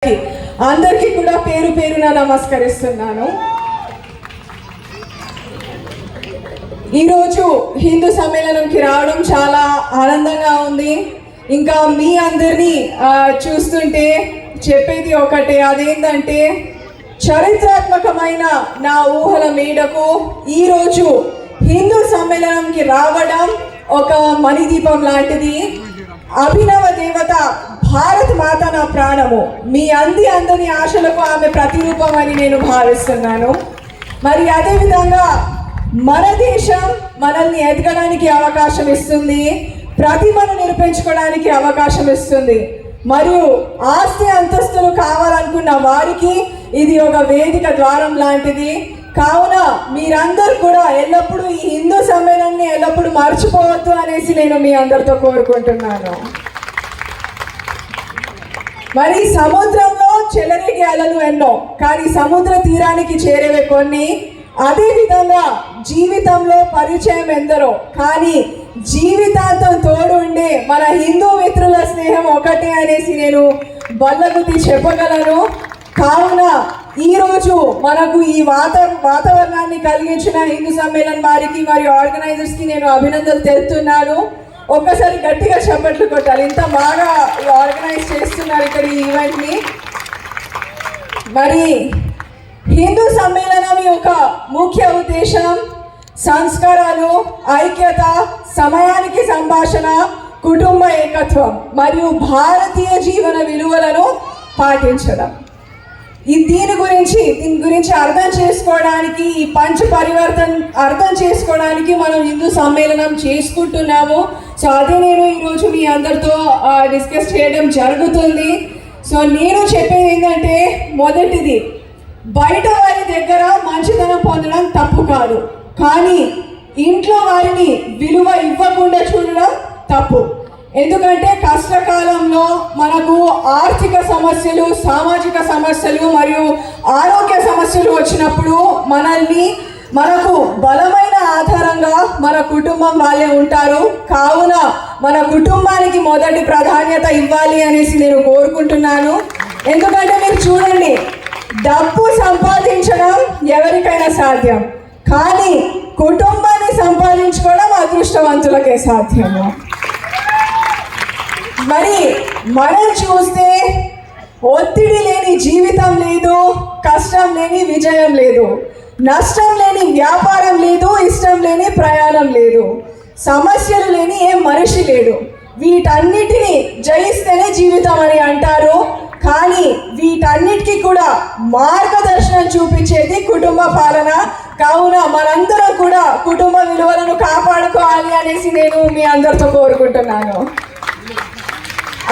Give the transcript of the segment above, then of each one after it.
అందరికీ కూడా పేరు పేరున నమస్కరిస్తున్నాను. ఈరోజు హిందూ సమ్మేళనంకి రావడం చాలా ఆనందంగా ఉంది. ఇంకా మీ అందరినీ చూస్తుంటే చెప్పేది ఒకటే, అదేంటంటే చరిత్రాత్మకమైన నా ఊహల మేడకు ఈరోజు హిందూ సమ్మేళనంకి రావడం ఒక మణిదీపం లాంటిది. అభినవ దేవత భారత్ మాత నా ప్రాణము, మీ అందరి ఆశలకు ఆమె ప్రతిరూపం అని నేను భావిస్తున్నాను. మరి అదేవిధంగా మన దేశం మనల్ని ఎదగడానికి అవకాశం ఇస్తుంది, ప్రతిభను నిరూపించుకోవడానికి అవకాశం ఇస్తుంది. మరియు ఆస్తి అంతస్తులు కావాలనుకున్న వారికి ఇది ఒక వేదిక ద్వారం లాంటిది. కావున మీరందరూ కూడా ఎల్లప్పుడూ ఈ హిందూ సమ్మేళనాన్ని ఎల్లప్పుడూ మర్చిపోవద్దు అనేసి నేను మీ అందరితో కోరుకుంటున్నాను. మరి సముద్రంలో చెలరేగే అలలు ఎన్నో, కానీ సముద్ర తీరానికి చేరేవే కొన్ని. అదేవిధంగా జీవితంలో పరిచయం ఎందరో, కానీ జీవితాంతం తోడు ఉండే మన హిందూ మిత్రుల స్నేహం ఒకటే అనేసి నేను బల్లగుద్ది చెప్పగలను. కావున ఈరోజు మనకు ఈ వాతావరణాన్ని కలిగించిన హిందూ సమ్మేళనం వారికి మరియు ఆర్గనైజర్స్కి నేను అభినందనలు తెలుపుతున్నాను. ఒక్కసారి గట్టిగా చప్పట్లు కొట్టాలి, ఇంత బాగా ఆర్గనైజ్ చేస్తున్నారు ఇక్కడ ఈ ఈవెంట్ని. మరి హిందూ సమ్మేళనం యొక్క ముఖ్య ఉద్దేశం సంస్కారాలు, ఐక్యత, సమయానికి సంభాషణ, కుటుంబ ఏకత్వం మరియు భారతీయ జీవన విలువలను పాటించడం. దీని గురించి అర్థం చేసుకోవడానికి, ఈ పంచ పరివర్తన అర్థం చేసుకోవడానికి మనం హిందూ సమ్మేళనం చేసుకుంటున్నాము. సో అదే నేను ఈరోజు మీ అందరితో డిస్కస్ చేయడం జరుగుతుంది. సో నేను చెప్పేది ఏంటంటే, మొదటిది, బయట వారి దగ్గర మంచితనం పొందడం తప్పు కాదు, కానీ ఇంట్లో వారిని విలువ ఇవ్వకుండా చూడడం తప్పు. ఎందుకంటే కష్టకాలంలో మనకు ఆర్థిక సమస్యలు, సామాజిక సమస్యలు మరియు ఆరోగ్య సమస్యలు వచ్చినప్పుడు మనకు బలమైన ఆధారంగా మన కుటుంబం వాళ్ళే ఉంటారు. కావున మన కుటుంబానికి మొదటి ప్రాధాన్యత ఇవ్వాలి అనేసి నేను కోరుకుంటున్నాను. ఎందుకంటే మీరు చూడండి, డబ్బు సంపాదించడం ఎవరికైనా సాధ్యం, కానీ కుటుంబాన్ని సంపాదించుకోవడం అదృష్టవంతులకే సాధ్యము. మరి మనం చూస్తే ఒత్తిడి లేని జీవితం లేదు, కష్టం లేని విజయం లేదు, నష్టం లేని వ్యాపారం లేదు, ఇష్టం లేని ప్రయాణం లేదు, సమస్యలు లేని ఏ మనిషి లేడు. వీటన్నిటిని జయిస్తేనే జీవితం అని అంటారు, కానీ వీటన్నిటికీ కూడా మార్గదర్శనం చూపించేది కుటుంబ పాలన. కావున మనందరం కూడా కుటుంబ విలువలను కాపాడుకోవాలి అనేసి నేను మీ అందరితో కోరుకుంటున్నాను.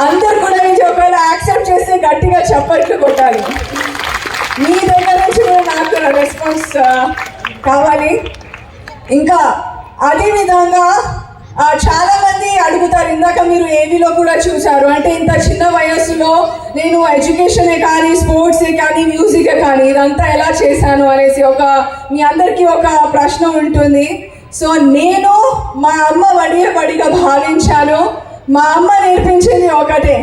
అందరు కూడా ఇది ఒకవేళ యాక్సెప్ట్ చేస్తే గట్టిగా చప్పట్లు కొట్టాలి. మీ దగ్గర నుంచి కూడా నాకు రెస్పాన్స్ కావాలి. ఇంకా అదేవిధంగా చాలామంది అడుగుతారు, ఇందాక మీరు ఏవీలో కూడా చూశారు, అంటే ఇంత చిన్న వయస్సులో నేను ఎడ్యుకేషనే కానీ, స్పోర్ట్సే కానీ, మ్యూజికే కానీ ఇదంతా ఎలా చేశాను అనేసి మీ అందరికీ ఒక ప్రశ్న ఉంటుంది. సో నేను మా అమ్మ వడిగా భావించాను. మా అమ్మ నేర్పించింది ఒకటే,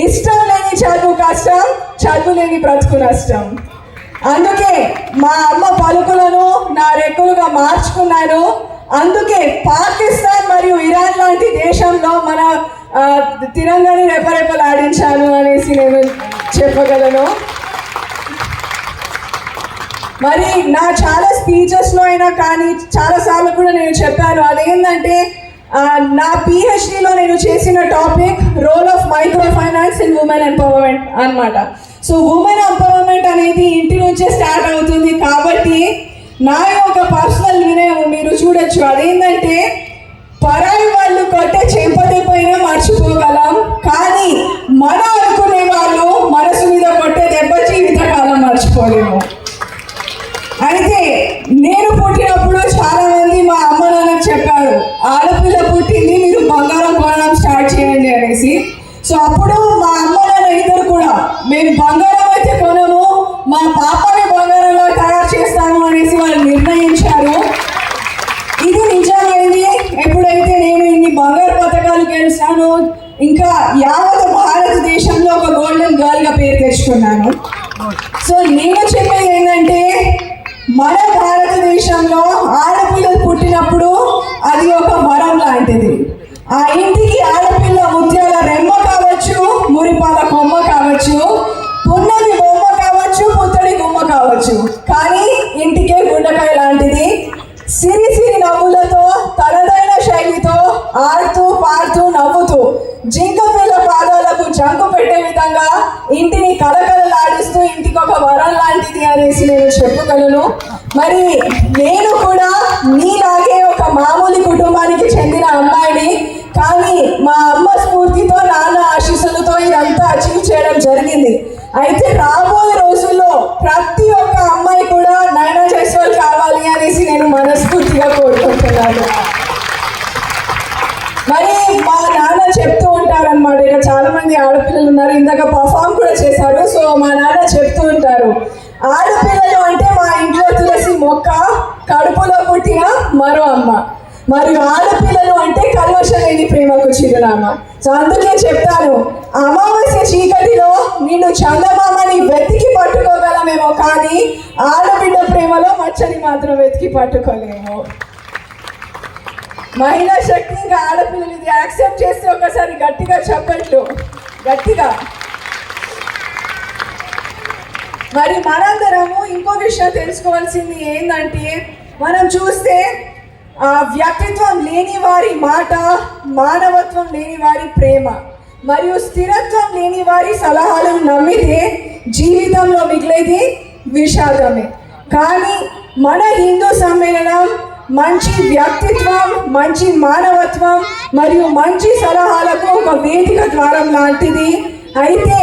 ఇష్టం లేని చదువు కష్టం, చదువు లేని బ్రతుకు నష్టం. అందుకే మా అమ్మ పలుకులను నా రెక్కలుగా మార్చుకున్నాను. అందుకే పాకిస్తాన్ మరియు ఇరాన్ లాంటి దేశంలో మన తిరంగాని రెపరెపలాడించాను అనేసి నేను చెప్పగలను. మరి నా చాలా స్పీచెస్లో అయినా కానీ చాలాసార్లు కూడా నేను చెప్పాను, అదేంటంటే నా పిహెచ్డిలో నేను చేసిన topic role of micro finance in women empowerment అన్నమాట. సో ఉమెన్ ఎంపవర్మెంట్ అనేది ఇంటి నుంచే స్టార్ట్ అవుతుంది. కాబట్టి నా యొక్క పర్సనల్ వినయం మీరు చూడొచ్చు, అదేంటంటే పరాయి వాళ్ళు కొట్టే చెంపదెబ్బైనా మర్చిపోగలం, కానీ మన అనుకునే వాళ్ళు మనసు మీద కొట్టే దెబ్బ జీవితకాలం మర్చిపోలేము. అయితే నేను పుట్టినప్పుడు చాలా మంది మా అమ్మ నాన్నకు చెప్పారు, ఆడపిల్ల పుట్టింది, మీరు బంగారం కొనడం స్టార్ట్ చేయండి అనేసి. సో అప్పుడు మా అమ్మ నాన్న ఇద్దరు కూడా, మేము బంగారం అయితే కొనము, మా పాపని బంగారంలో తయారు చేస్తాము అనేసి వాళ్ళు నిర్ణయించారు. ఇది నిజమైంది. ఎప్పుడైతే నేను ఇన్ని బంగారు పథకాలు గెలిచాను, ఇంకా యావత్ భారతదేశం భారతదేశంలో ఒక గోల్డెన్ గర్ల్గా పేరు తెచ్చుకున్నాను. సో నేను చెప్పేది ఏంటంటే మన భారతదేశంలో ఆడపిల్లలు పుట్టినప్పుడు అది ఒక వరం లాంటిది. ఆ ఇంటికి ఆడపిల్ల ముత్యాల రెమ్మ కావచ్చు, మురిపాల కొమ్మ కావచ్చు, పున్నమి బొమ్మ కావచ్చు, పుత్తడి గుమ్మ కావచ్చు, కానీ ఇంటికే గుండకాయ లాంటిది. సిరి సిరి నవ్వులతో తనదైన శైలితో ఆడుతూ పాడుతూ నవ్వుతూ జింక పిల్ల పాదాలకు జంకు పెట్టే విధంగా ఇంటిని కలకలలాడిస్తూ ఇంటికి ఒక వరం లాంటిది అనేసి నేను చెప్పగలను. మరి నేను కూడా నీలాగే ఒక మామూలు కుటుంబానికి చెందిన అమ్మాయిని, కానీ మా అమ్మ స్ఫూర్తితో నాన్న ఆశీస్సులతో ఇదంతా అచీవ్ చేయడం జరిగింది. అయితే రాబోయే రోజుల్లో ప్రతి ఒక్క అమ్మాయి కూడా నైనా జైస్వాల్ కావాలి అనేసి నేను మనస్ఫూర్తిగా కోరుకుంటున్నాను. మరి మా నాన్న చెప్తూ ఉంటారనమాట, ఇక చాలా మంది ఆడపిల్లలు ఉన్నారు, ఇందాక పర్ఫామ్ కూడా చేశారు. సో మా నాన్న చెప్తూ ఉంటారు, ఆడపిల్లలు అంటే మా ఇంట్లో తులసి మొక్క, కడుపులో పుట్టిన మరో అమ్మ, మరియు ఆడపిల్లలు అంటే కల్మషం లేని ప్రేమకు చిరునామా. సో అందుకే చెప్తాను, అమావాస్య చీకటిలో నిన్ను చందమామని వెతికి పట్టుకోగలమేమో, కానీ ఆడబిడ్డ ప్రేమలో మచ్చని మాత్రం వెతికి పట్టుకోలేము. మహిళా శక్తి ఇంకా ఆడపిల్లలు ఇది యాక్సెప్ట్ చేస్తే ఒకసారి గట్టిగా చెప్పట్లు, గట్టిగా. మరి మనందరము ఇంకో విషయం తెలుసుకోవాల్సింది ఏంటంటే, మనం చూస్తే వ్యక్తిత్వం లేని వారి మాట, మానవత్వం లేని వారి ప్రేమ, మరియు స్థిరత్వం లేని వారి సలహాలను నమ్మితే జీవితంలో మిగిలేది విషాదమే. కానీ మన హిందూ సమ్మేళనం మంచి వ్యక్తిత్వం, మంచి మానవత్వం మరియు మంచి సలహాలకు ఒక వేదిక ద్వారం లాంటిది. అయితే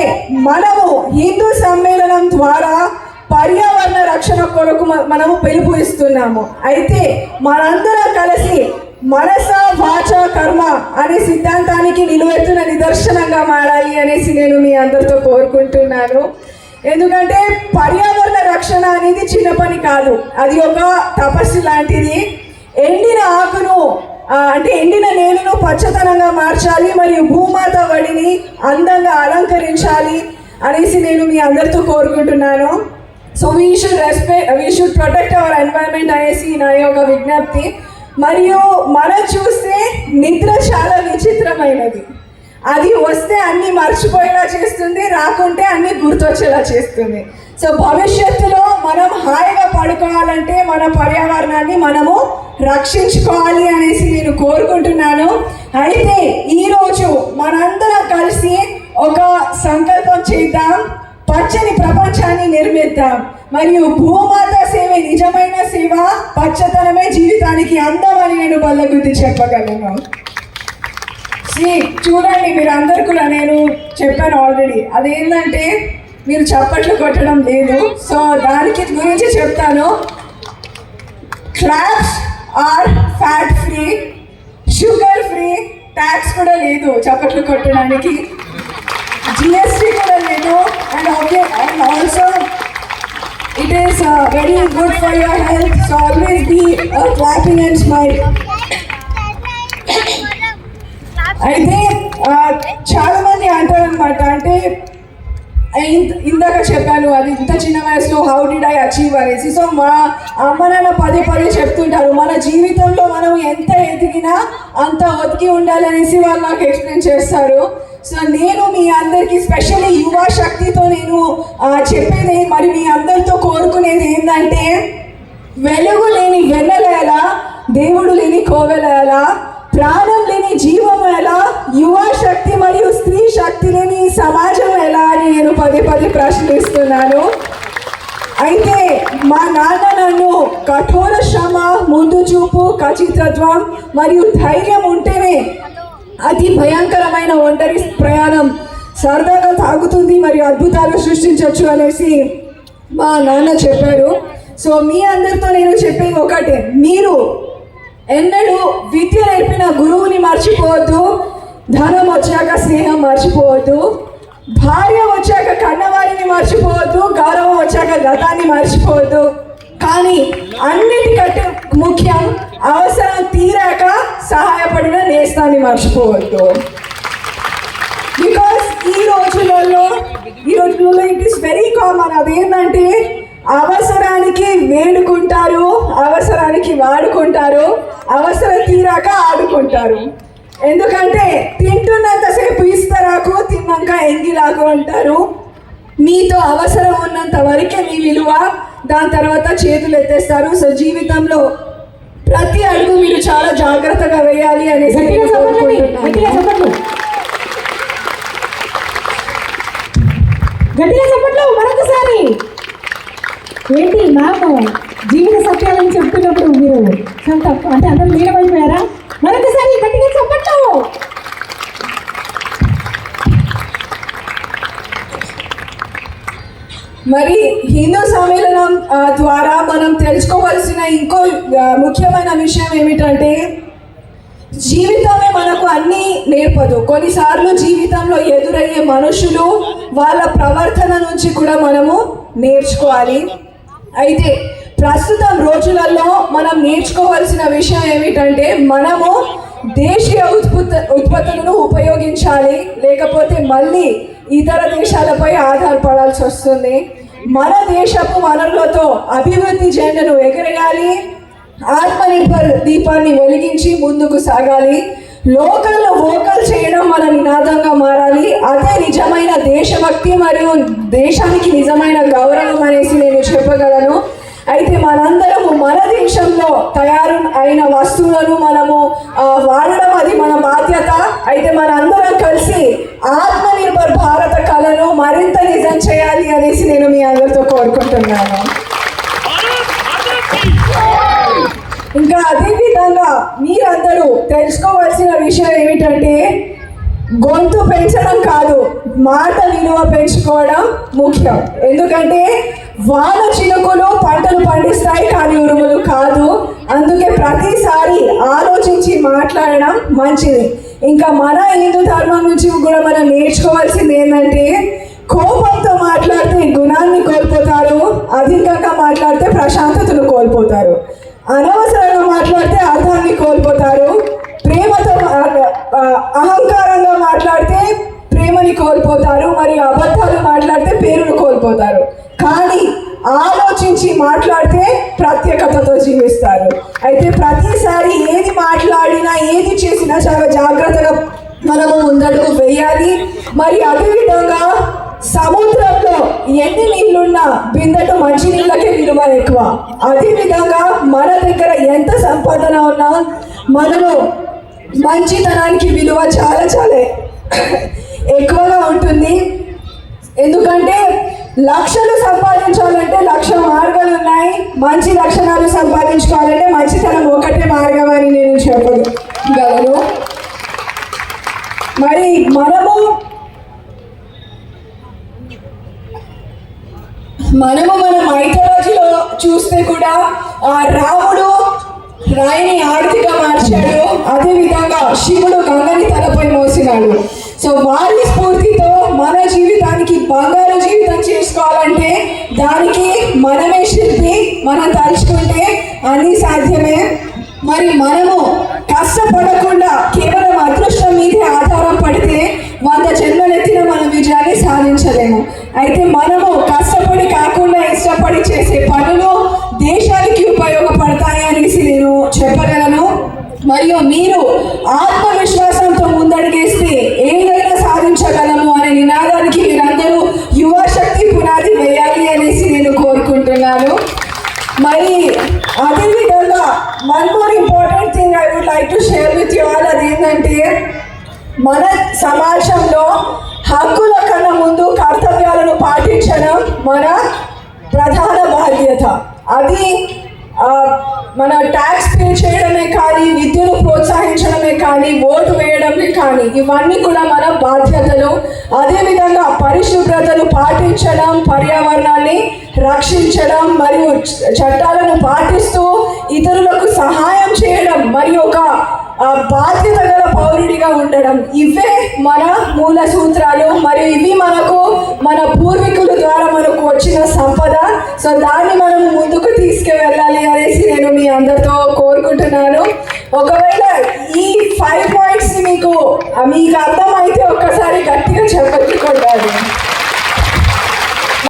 మనము హిందూ సమ్మేళనం ద్వారా పర్యావరణ రక్షణ కొరకు మనము పిలుపు ఇస్తున్నాము. అయితే మనందరం కలిసి మనస వాచ కర్మ అనే సిద్ధాంతానికి నిలువెత్తున నిదర్శనంగా మారాలి అనేసి నేను మీ అందరితో కోరుకుంటున్నాను. ఎందుకంటే పర్యావరణ రక్షణ అనేది చిన్న పని కాదు, అది ఒక తపస్సు లాంటిది. ఎండిన ఆకును అంటే ఎండిన నేలను పచ్చదనంగా మార్చాలి, మరియు భూమాత వడిని అందంగా అలంకరించాలి అనేసి నేను మీ అందరితో కోరుకుంటున్నాను. So we should protect our environment అనేసి నా యొక్క విజ్ఞప్తి. మరియు మనం చూస్తే నిద్ర చాలా విచిత్రమైనది. అది వస్తే అన్నీ మర్చిపోయేలా చేస్తుంది, రాకుంటే అన్నీ గుర్తొచ్చేలా చేస్తుంది. సో భవిష్యత్తులో మనం హాయిగా పడుకోవాలంటే మన పర్యావరణాన్ని మనము రక్షించుకోవాలి అనేసి నేను కోరుకుంటున్నాను. అయితే ఈరోజు మనందరం కలిసి ఒక సంకల్పం చేద్దాం, పచ్చని ప్రపంచాన్ని నిర్మిద్దాం. మరియు భూమాత సేవే నిజమైన సేవ, పచ్చదనమే జీవితానికి అందం అని నేను బల్లగుద్ది చెప్పగలను. చూడండి, మీరు అందరు కూడా నేను చెప్పాను ఆల్రెడీ, అదేంటంటే మీరు చప్పట్లు కొట్టడం లేదు. సో దానికి గురించి చెప్తాను. Claps are fat free, sugar free, tax కూడా లేదు చప్పట్లు కొట్టడానికి, జిఎస్టీ కూడా లేదు. And also it is very good for your health, so always be clapping and smile. అయితే చాలా మంది అంటారనమాట, అంటే ఇందాక చెప్పాను అది ఇంత చిన్న వయసులో హౌ డిడ్ ఐ అచీవ్ అనేసి. సో మా అమ్మ నాన్న పదే పదే చెప్తుంటారు, మన జీవితంలో మనం ఎంత ఎదిగినా అంత ఒతికి ఉండాలి అనేసి వాళ్ళు నాకు ఎక్స్ప్లెయిన్ చేస్తారు. సో నేను మీ అందరికీ స్పెషల్లీ యువ శక్తితో నేను చెప్పేది, మరి మీ అందరితో కోరుకునేది ఏంటంటే, వెలుగు లేని వెన్నెల ఎలా, దేవుడు లేని కోవెల ఎలా, ప్రాణం లేని జీవం ఎలా, యువ శక్తి మరియు స్త్రీ శక్తి లేని సమాజం ఎలా అని నేను పదే పదే ప్రశ్నిస్తున్నాను. అయితే మా నాన్న నన్ను కఠోర శ్రమ, ముందు చూపు, ఖచ్చితత్వం మరియు ధైర్యం ఉంటేనే అతి భయంకరమైన ఒంటరి ప్రయాణం సరదాగా తాగుతుంది మరియు అద్భుతాలు సృష్టించవచ్చు అనేసి మా నాన్న చెప్పారు. సో మీ అందరితో నేను చెప్పేది ఒకటే, మీరు ఎన్నడూ విద్య నేర్పిన గురువుని మర్చిపోవద్దు, ధనం వచ్చాక స్నేహం మర్చిపోవద్దు, భార్య వచ్చాక కన్నవారిని మర్చిపోవద్దు, గౌరవం వచ్చాక గతాన్ని మర్చిపోవద్దు. కానీ అన్నిటికంటే ముఖ్యం, అవసరం తీరాక సహాయపడిన నేస్తాన్ని మర్చిపోవద్దు. బికాస్ ఈ రోజులలో ఇట్ ఈస్ వెరీ కామన్. అదేంటంటే అవసరానికి వేడుకుంటారు, అవసరానికి వాడుకుంటారు, అవసరం తీరాక ఆడుకుంటారు. ఎందుకంటే తింటున్నంతసేపు ఇస్తరాకు, తిన్నాక ఎంగిలాకు అంటారు. మీతో అవసరం ఉన్నంత వరకే మీ విలువ, దాని తర్వాత చేతులు ఎత్తేస్తారు. సో జీవితంలో ప్రతి అడుగు మీరు చాలా జాగ్రత్తగా వేయాలి అనేసి గట్టిగా చెప్పట్లో మరొకసారి. ఏంటి నాకు జీవిత సత్యాలని చెప్తున్నప్పుడు మీరు అంటే అందరూ లీనమైపోయారా? మరొకసారి గట్టిగా చెప్పట్లు. మరి హిందూ సమ్మేళనం ద్వారా మనం తెలుసుకోవాల్సిన ఇంకో ముఖ్యమైన విషయం ఏమిటంటే జీవితమే మనకు అన్నీ నేర్పదు. కొన్నిసార్లు జీవితంలో ఎదురయ్యే మనుషులు వాళ్ళ ప్రవర్తన నుంచి కూడా మనము నేర్చుకోవాలి. అయితే ప్రస్తుతం రోజులలో మనం నేర్చుకోవాల్సిన విషయం ఏమిటంటే మనము దేశీయ ఉత్పత్తులను ఉపయోగించాలి, లేకపోతే మళ్ళీ ఇతర దేశాలపై ఆధారపడాల్సి వస్తుంది. మన దేశపు వనరులతో అభివృద్ధి జెండాను ఎగరేయాలి, ఆత్మనిర్భర్ దీపాన్ని వెలిగించి ముందుకు సాగాలి. లోకల్లో వోకల్ చేయడం మన నినాదంగా మారాలి. అదే నిజమైన దేశభక్తి మరియు దేశానికి నిజమైన గౌరవం అనేసి నేను చెప్పగలను. అయితే మనందరము మన దేశంలో తయారు అయిన వస్తువులను మనము వాడడం అది మన బాధ్యత. అయితే మనందరం కలిసి ఆత్మనిర్భర్ భారత కళను మరింత నిజం చేయాలి అనేసి నేను మీ అందరితో కోరుకుంటున్నాను. ఇంకా అదేవిధంగా మీరందరూ తెలుసుకోవాల్సిన విషయం ఏమిటంటే గొంతు పెంచడం కాదు, మాట విలువ పెంచుకోవడం ముఖ్యం. ఎందుకంటే వాన చినుకులు పంటలు పండిస్తాయి కానీ ఉరుములు కాదు. అందుకే ప్రతిసారి ఆలోచించి మాట్లాడడం మంచిది. ఇంకా మన హిందూ ధర్మం నుంచి కూడా మనం నేర్చుకోవాల్సింది ఏంటంటే కోపంతో మాట్లాడితే గుణాన్ని కోల్పోతారు, అధికంగా మాట్లాడితే ప్రశాంతతను కోల్పోతారు, అనవసరంగా మాట్లాడితే అర్థాన్ని కోల్పోతారు, ప్రేమతో అహంకారంగా మాట్లాడితే ప్రేమని కోల్పోతారు, మరియు అబద్ధాలు మాట్లాడితే పేరును కోల్పోతారు. కానీ ఆలోచించి మాట్లాడితే ప్రత్యేకతతో జీవిస్తారు. అయితే ప్రతిసారి ఏది మాట్లాడినా ఏది చేసినా చాలా జాగ్రత్తగా మనము ముందడుగు వేయాలి. మరి అదేవిధంగా సముద్రంలో ఎన్ని నీళ్లున్నా బిందెటు మంచి నీళ్ళకే విలువ ఎక్కువ. అదేవిధంగా మన దగ్గర ఎంత సంపాదన ఉన్నా మనలో మంచితనానికి విలువ చాలా చాలా ఎక్కువగా ఉంటుంది. ఎందుకంటే లక్షలు సంపాదించాలంటే 1,00,000 మార్గాలు ఉన్నాయి, మంచి లక్షణాలు సంపాదించుకోవాలంటే మంచితనం ఒకటే మార్గం అని నేను చెప్పగలను. మరి మనము మన మైథాలజీలో చూస్తే కూడా రాముడు రాయిని ఆర్తిగా మార్చాడు, అదేవిధంగా శివుడు గంగని తలపై మోసినాడు. సో వారి స్ఫూర్తితో మన జీవితానికి బంగారు జీవితం చేసుకోవాలంటే దానికి మనమే శిల్పి. మనం తలుచుకుంటే అన్నీ సాధ్యమే. మరి మనము కష్టపడకుండా కేవలం అదృష్టం మీదే ఆధారం పడితే 100 జన్మలెత్తిన మన విజయాన్ని సాధించలేము. అయితే మనము కష్టపడి కాకుండా ఇష్టపడి చేసే పనులు దేశానికి ఉపయోగపడతాయి అనేసి నేను చెప్పగలను. మరియు మీరు ఆత్మవిశ్వాసంతో ముందడుగేస్తే ఏదైనా సాధించగలము అనే నినాదానికి మీరందరూ యువశక్తి పునాది వేయాలి అనేసి నేను కోరుకుంటున్నాను. మరి అదేవిధంగా one more important thing I would like to share with you all. అదేంటంటే మన సమాజంలో హక్కుల కన్నా ముందు కర్తవ్యాలను పాటించడం మన ప్రధాన బాధ్యత. అది మన ట్యాక్స్ పే చేయడమే కానీ, విద్యను ప్రోత్సహించడమే కానీ, ఓటు వేయడమే కానీ, ఇవన్నీ కూడా మన బాధ్యతలు. అదేవిధంగా పరిశుభ్రతను పాటించడం, పర్యావరణాన్ని రక్షించడం మరియు చట్టాలను పాటిస్తూ ఇతరులకు సహాయం చేయడం మరియు ఒక బాధ్యత గల పౌరుడిగా ఉండడం, ఇవే మన మూల సూత్రాలు. మరియు ఇవి మనకు మన పూర్వీకుల ద్వారా మనకు వచ్చిన సంపద. సో దాన్ని మనం ముందుకు తీసుకువెళ్ళాలి అనేసి నేను మీ అందరితో కోరుకుంటున్నాను. ఒకవేళ ఈ 5 పాయింట్స్ మీకు అర్థమైతే ఒక్కసారి గట్టిగా చెప్పట్టుకోండి.